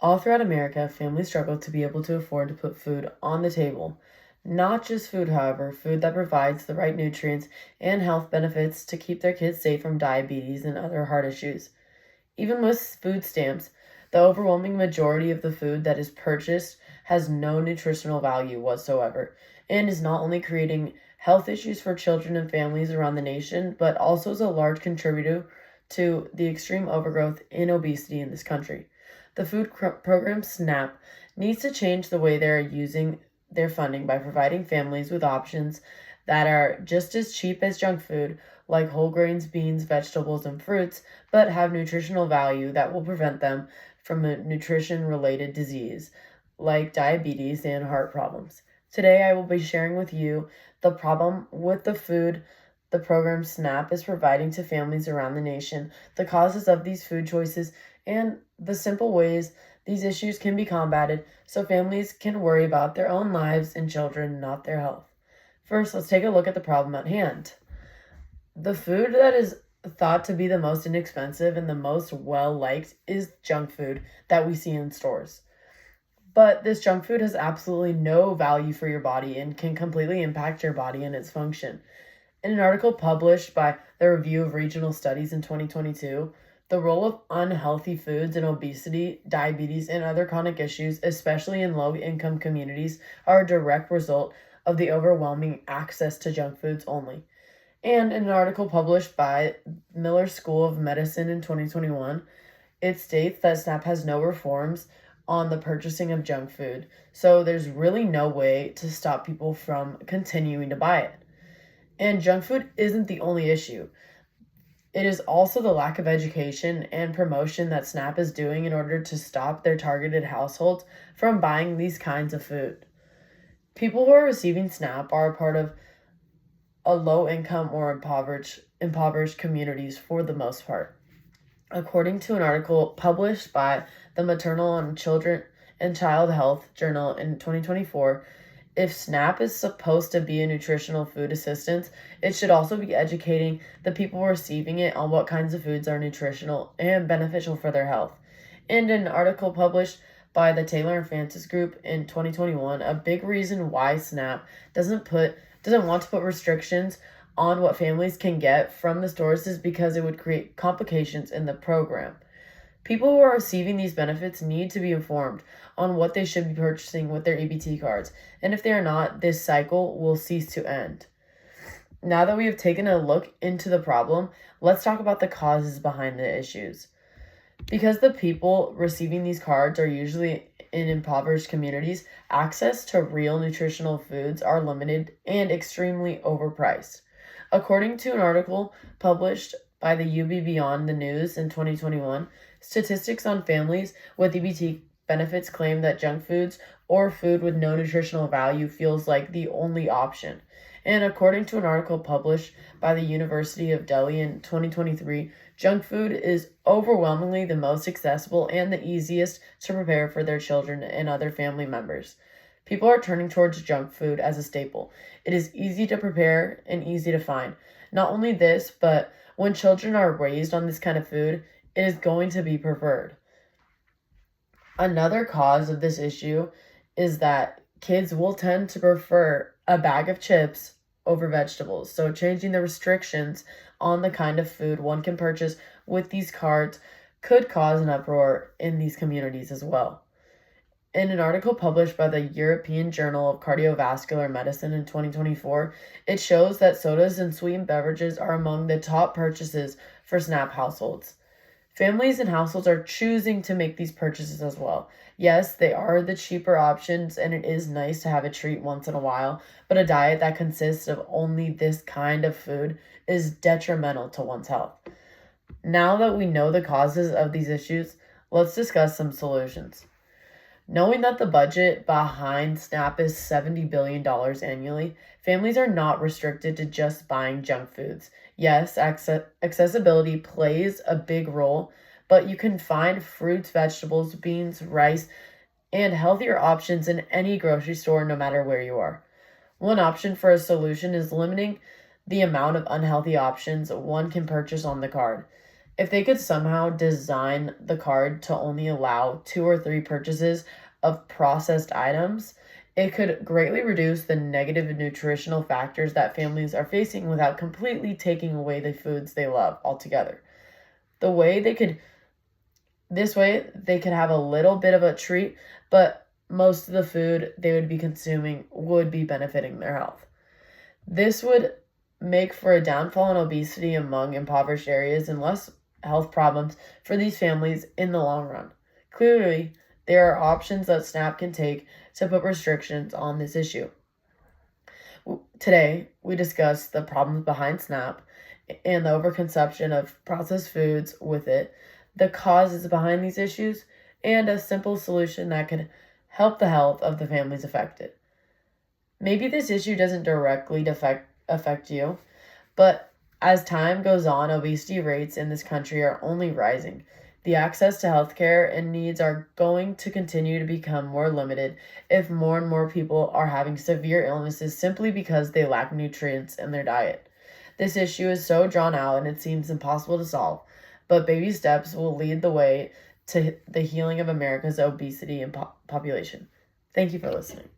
All throughout America, families struggle to be able to afford to put food on the table. Not just food, however, food that provides the right nutrients and health benefits to keep their kids safe from diabetes and other heart issues. Even with food stamps, the overwhelming majority of the food that is purchased has no nutritional value whatsoever and is not only creating health issues for children and families around the nation, but also is a large contributor to the extreme overgrowth in obesity in this country. The food program SNAP needs to change the way they're using their funding by providing families with options that are just as cheap as junk food, like whole grains, beans, vegetables, and fruits, but have nutritional value that will prevent them from a nutrition related disease like diabetes and heart problems. Today, I will be sharing with you the problem with the food the program SNAP is providing to families around the nation, the causes of these food choices, and the simple ways these issues can be combated so families can worry about their own lives and children, not their health. First, let's take a look at the problem at hand. The food that is thought to be the most inexpensive and the most well liked is junk food that we see in stores. But this junk food has absolutely no value for your body and can completely impact your body and its function. In an article published by the Review of Regional Studies in 2022, the role of unhealthy foods in obesity, diabetes, and other chronic issues, especially in low-income communities, are a direct result of the overwhelming access to junk foods only. And in an article published by Miller School of Medicine in 2021, it states that SNAP has no reforms on the purchasing of junk food, so there's really no way to stop people from continuing to buy it. And junk food isn't the only issue. It is also the lack of education and promotion that SNAP is doing in order to stop their targeted households from buying these kinds of food. People who are receiving SNAP are a part of a low income or impoverished communities for the most part. According to an article published by the Maternal and Children and Child Health Journal in 2024, if SNAP is supposed to be a nutritional food assistance, it should also be educating the people receiving it on what kinds of foods are nutritional and beneficial for their health. In an article published by the Taylor and Francis Group in 2021, a big reason why SNAP doesn't want to put restrictions on what families can get from the stores is because it would create complications in the program. People who are receiving these benefits need to be informed on what they should be purchasing with their EBT cards, and if they are not, this cycle will cease to end. Now that we have taken a look into the problem, let's talk about the causes behind the issues. Because the people receiving these cards are usually in impoverished communities, access to real nutritional foods are limited and extremely overpriced. According to an article published by the UB Beyond the News in 2021, statistics on families with EBT benefits claim that junk foods or food with no nutritional value feels like the only option. And according to an article published by the University of Delhi in 2023, junk food is overwhelmingly the most accessible and the easiest to prepare for their children and other family members. People are turning towards junk food as a staple. It is easy to prepare and easy to find. Not only this, but when children are raised on this kind of food, it is going to be preferred. Another cause of this issue is that kids will tend to prefer a bag of chips over vegetables. So changing the restrictions on the kind of food one can purchase with these cards could cause an uproar in these communities as well. In an article published by the European Journal of Cardiovascular Medicine in 2024, it shows that sodas and sweetened beverages are among the top purchases for SNAP households. Families and households are choosing to make these purchases as well. Yes, they are the cheaper options, and it is nice to have a treat once in a while, but a diet that consists of only this kind of food is detrimental to one's health. Now that we know the causes of these issues, let's discuss some solutions. Knowing that the budget behind SNAP is $70 billion annually, families are not restricted to just buying junk foods. Yes, accessibility plays a big role, but you can find fruits, vegetables, beans, rice, and healthier options in any grocery store no matter where you are. One option for a solution is limiting the amount of unhealthy options one can purchase on the card. If they could somehow design the card to only allow 2 or 3 purchases of processed items, it could greatly reduce the negative nutritional factors that families are facing without completely taking away the foods they love altogether. The way they could This way they could have a little bit of a treat, but most of the food they would be consuming would be benefiting their health. This would make for a downfall in obesity among impoverished areas and less health problems for these families in the long run. Clearly, there are options that SNAP can take to put restrictions on this issue. Today, we discussed the problems behind SNAP and the overconsumption of processed foods with it, the causes behind these issues, and a simple solution that could help the health of the families affected. Maybe this issue doesn't directly affect you, but as time goes on, obesity rates in this country are only rising. The access to healthcare and needs are going to continue to become more limited if more and more people are having severe illnesses simply because they lack nutrients in their diet. This issue is so drawn out and it seems impossible to solve, but baby steps will lead the way to the healing of America's obesity and population. Thank you for listening.